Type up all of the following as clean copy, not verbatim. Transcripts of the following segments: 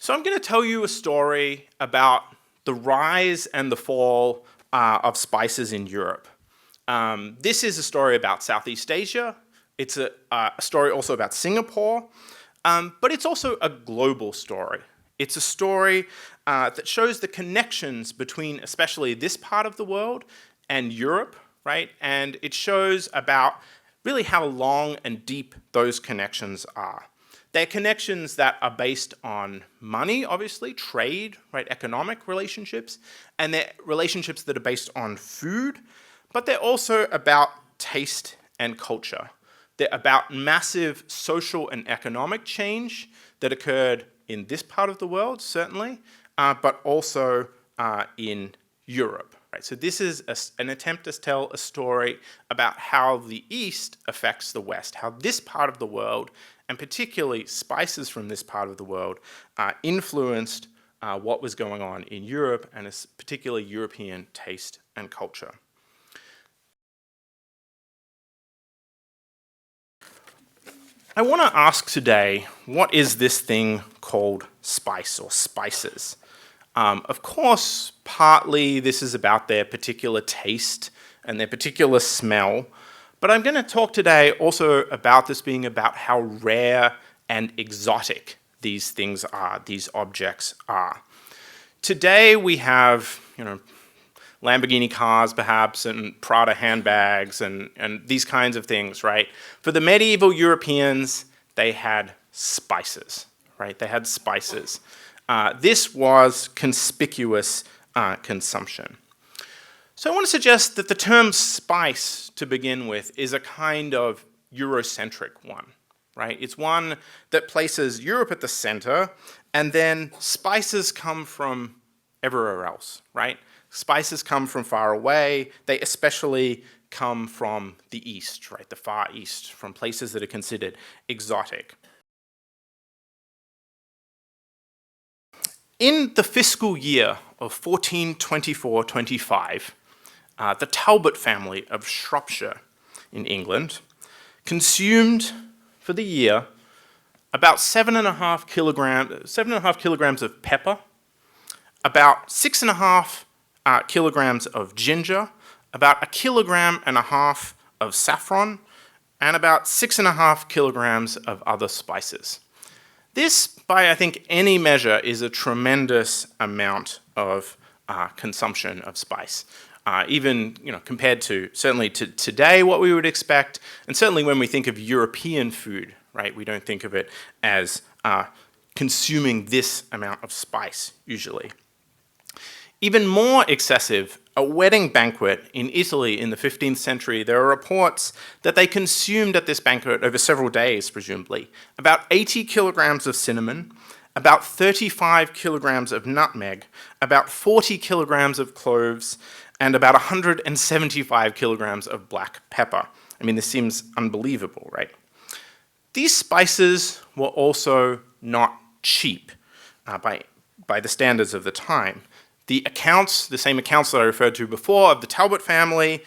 So I'm going to tell you a story about the rise and the fall of spices in Europe. This is a story about Southeast Asia. It's a story also about Singapore, but it's also a global story. It's a story that shows the connections between especially this part of the world and Europe, right? And it shows about really how long and deep those connections are. They're connections that are based on money, obviously, trade, right, economic relationships, and they're relationships that are based on food, but they're also about taste and culture. They're about massive social and economic change that occurred in this part of the world, certainly, but also in Europe. Right? So this is an attempt to tell a story about how the East affects the West, how this part of the world, and particularly spices from this part of the world, influenced what was going on in Europe, and particularly European taste and culture. I want to ask today, what is this thing called spice or spices? Of course, partly this is about their particular taste and their particular smell, but I'm going to talk today also about this being about how rare and exotic these things are, these objects are. Today we have, Lamborghini cars perhaps, and Prada handbags, and these kinds of things, right? For the medieval Europeans, they had spices, right? They had spices. This was conspicuous consumption. So I want to suggest that the term spice, to begin with, is a kind of Eurocentric one, right? It's one that places Europe at the center, and then spices come from everywhere else, right? Spices come from far away. They especially come from the East, right? The Far East, from places that are considered exotic. In the fiscal year of 1424-25, the Talbot family of Shropshire in England consumed for the year about 7.5 kilograms of pepper, about 6.5 kilograms of ginger, about 1.5 kilograms of saffron, and about 6.5 kilograms of other spices. This, by I think any measure, is a tremendous amount of consumption of spice. Even compared to certainly to today, what we would expect, and certainly when we think of European food, right, we don't think of it as consuming this amount of spice usually. Even more excessive, a wedding banquet in Italy in the 15th century, there are reports that they consumed at this banquet over several days, presumably, about 80 kilograms of cinnamon, about 35 kilograms of nutmeg, about 40 kilograms of cloves, and about 175 kilograms of black pepper. I mean, this seems unbelievable, right? These spices were also not cheap by the standards of the time. The same accounts that I referred to before of the Talbot family,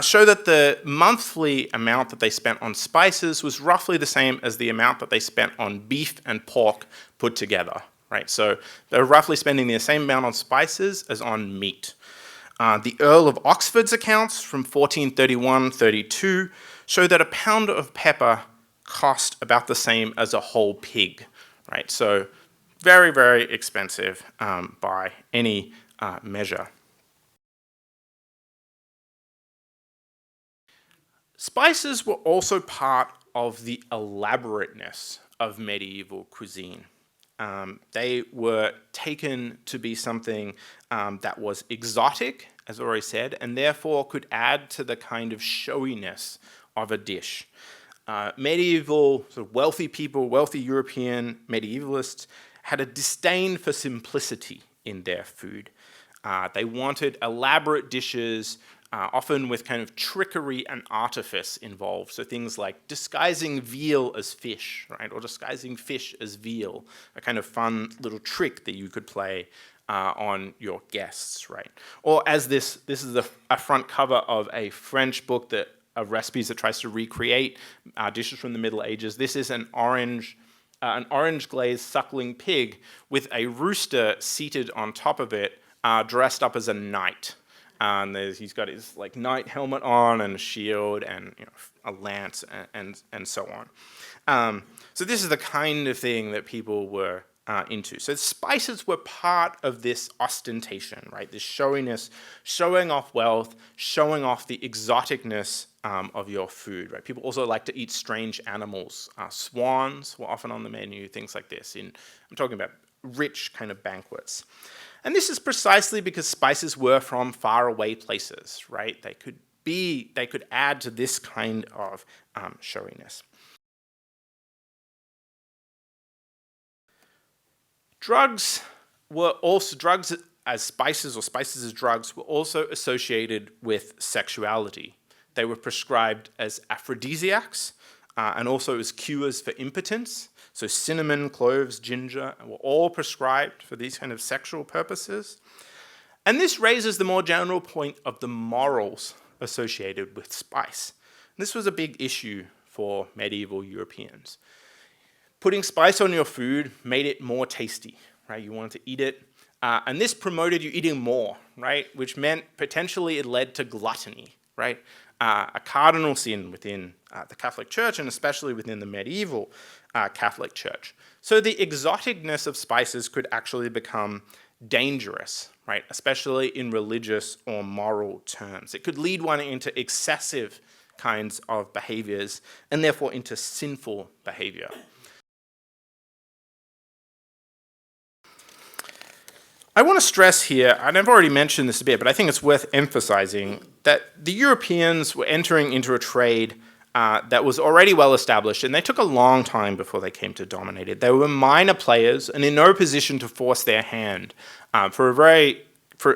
show that the monthly amount that they spent on spices was roughly the same as the amount that they spent on beef and pork put together, right? So they're roughly spending the same amount on spices as on meat. The Earl of Oxford's accounts from 1431-32 show that a pound of pepper cost about the same as a whole pig, right? So very, very expensive by any measure. Spices were also part of the elaborateness of medieval cuisine. They were taken to be something that was exotic, as already said, and therefore could add to the kind of showiness of a dish. Medieval, sort of wealthy people, wealthy European medievalists, had a disdain for simplicity in their food. They wanted elaborate dishes, often with kind of trickery and artifice involved. So things like disguising veal as fish, right? Or disguising fish as veal, a kind of fun little trick that you could play on your guests, right? Or as this is a front cover of a French book of recipes that tries to recreate dishes from the Middle Ages. This is an orange an orange glazed suckling pig with a rooster seated on top of it, dressed up as a knight. And he's got his like knight helmet on and a shield and a lance and so on. So this is the kind of thing that people were into. So spices were part of this ostentation, right? This showiness, showing off wealth, showing off the exoticness of your food, right? People also like to eat strange animals. Swans were often on the menu, things like this. I'm talking about rich kind of banquets. And this is precisely because spices were from faraway places, right? They could add to this kind of showiness. Drugs as spices or spices as drugs were also associated with sexuality. They were prescribed as aphrodisiacs and also as cures for impotence. So cinnamon, cloves, ginger were all prescribed for these kind of sexual purposes. And this raises the more general point of the morals associated with spice. This was a big issue for medieval Europeans. Putting spice on your food made it more tasty, right? You wanted to eat it. And this promoted you eating more, right? Which meant potentially it led to gluttony, right? A cardinal sin within the Catholic Church and especially within the medieval Catholic Church. So the exoticness of spices could actually become dangerous, right? Especially in religious or moral terms. It could lead one into excessive kinds of behaviors and therefore into sinful behavior. I want to stress here, and I've already mentioned this a bit, but I think it's worth emphasizing that the Europeans were entering into a trade that was already well established, and they took a long time before they came to dominate it. They were minor players and in no position to force their hand for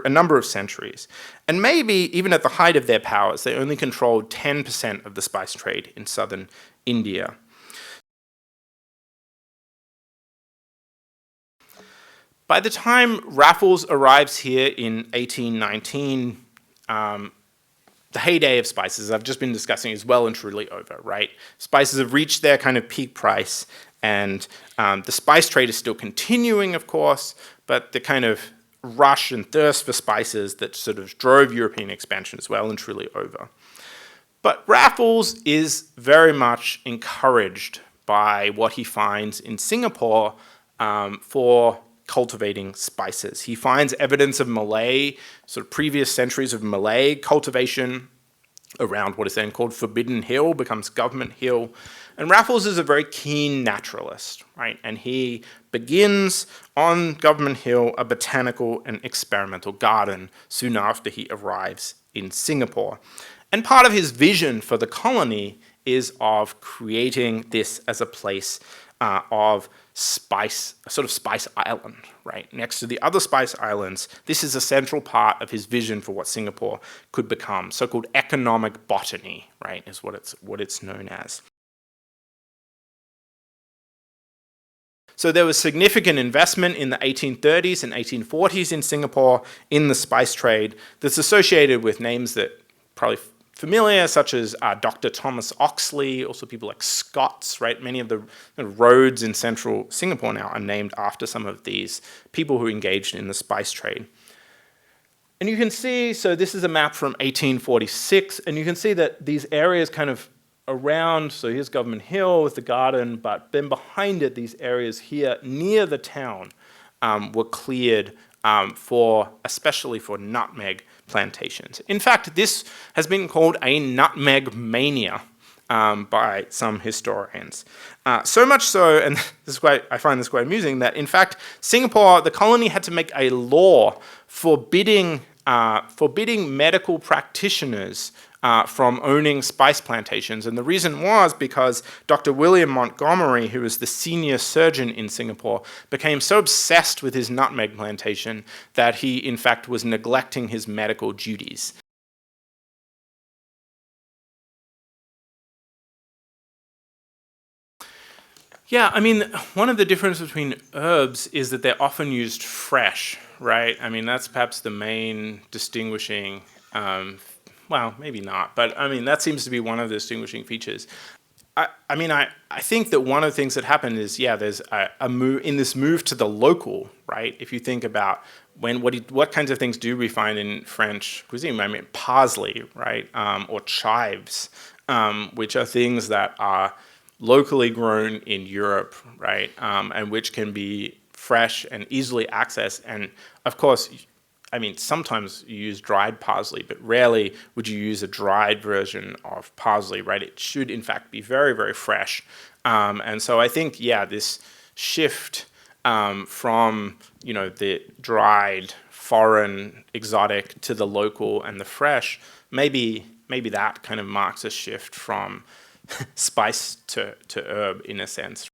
a number of centuries. And maybe even at the height of their powers, they only controlled 10% of the spice trade in southern India. By the time Raffles arrives here in 1819, the heyday of spices I've just been discussing is well and truly over, right? Spices have reached their kind of peak price, and the spice trade is still continuing, of course, but the kind of rush and thirst for spices that sort of drove European expansion is well and truly over. But Raffles is very much encouraged by what he finds in Singapore for cultivating spices. He finds evidence of Malay, sort of previous centuries of Malay cultivation around what is then called Forbidden Hill, becomes Government Hill. And Raffles is a very keen naturalist, right? And he begins on Government Hill a botanical and experimental garden soon after he arrives in Singapore. And part of his vision for the colony is of creating this as a place of spice, a sort of spice island, right? Next to the other spice islands, this is a central part of his vision for what Singapore could become. So-called economic botany, right, is what it's known as. So there was significant investment in the 1830s and 1840s in Singapore in the spice trade that's associated with names that probably familiar, such as Dr. Thomas Oxley, also people like Scots, right? Many of the roads in central Singapore now are named after some of these people who engaged in the spice trade. And you can see, so this is a map from 1846, and you can see that these areas kind of around, so here's Government Hill with the garden, but then behind it, these areas here near the town were cleared especially for nutmeg plantations. In fact, this has been called a nutmeg mania by some historians. So much so, and I find this quite amusing, that in fact, Singapore, the colony had to make a law forbidding medical practitioners from owning spice plantations. And the reason was because Dr. William Montgomery, who was the senior surgeon in Singapore, became so obsessed with his nutmeg plantation that he, in fact, was neglecting his medical duties. Yeah, I mean, one of the differences between herbs is that they're often used fresh, right? I mean, that's perhaps the main distinguishing, well, maybe not, but I mean, that seems to be one of the distinguishing features. I mean, I think that one of the things that happened is, yeah, there's a move in this move to the local, right? If you think about what kinds of things do we find in French cuisine? I mean, parsley, right, or chives, which are things that are locally grown in Europe, right, and which can be fresh and easily accessed. And of course, I mean, sometimes you use dried parsley, but rarely would you use a dried version of parsley, right? It should, in fact, be very, very fresh. And so I think, yeah, this shift from, the dried, foreign, exotic to the local and the fresh, maybe that kind of marks a shift from spice to herb, in a sense,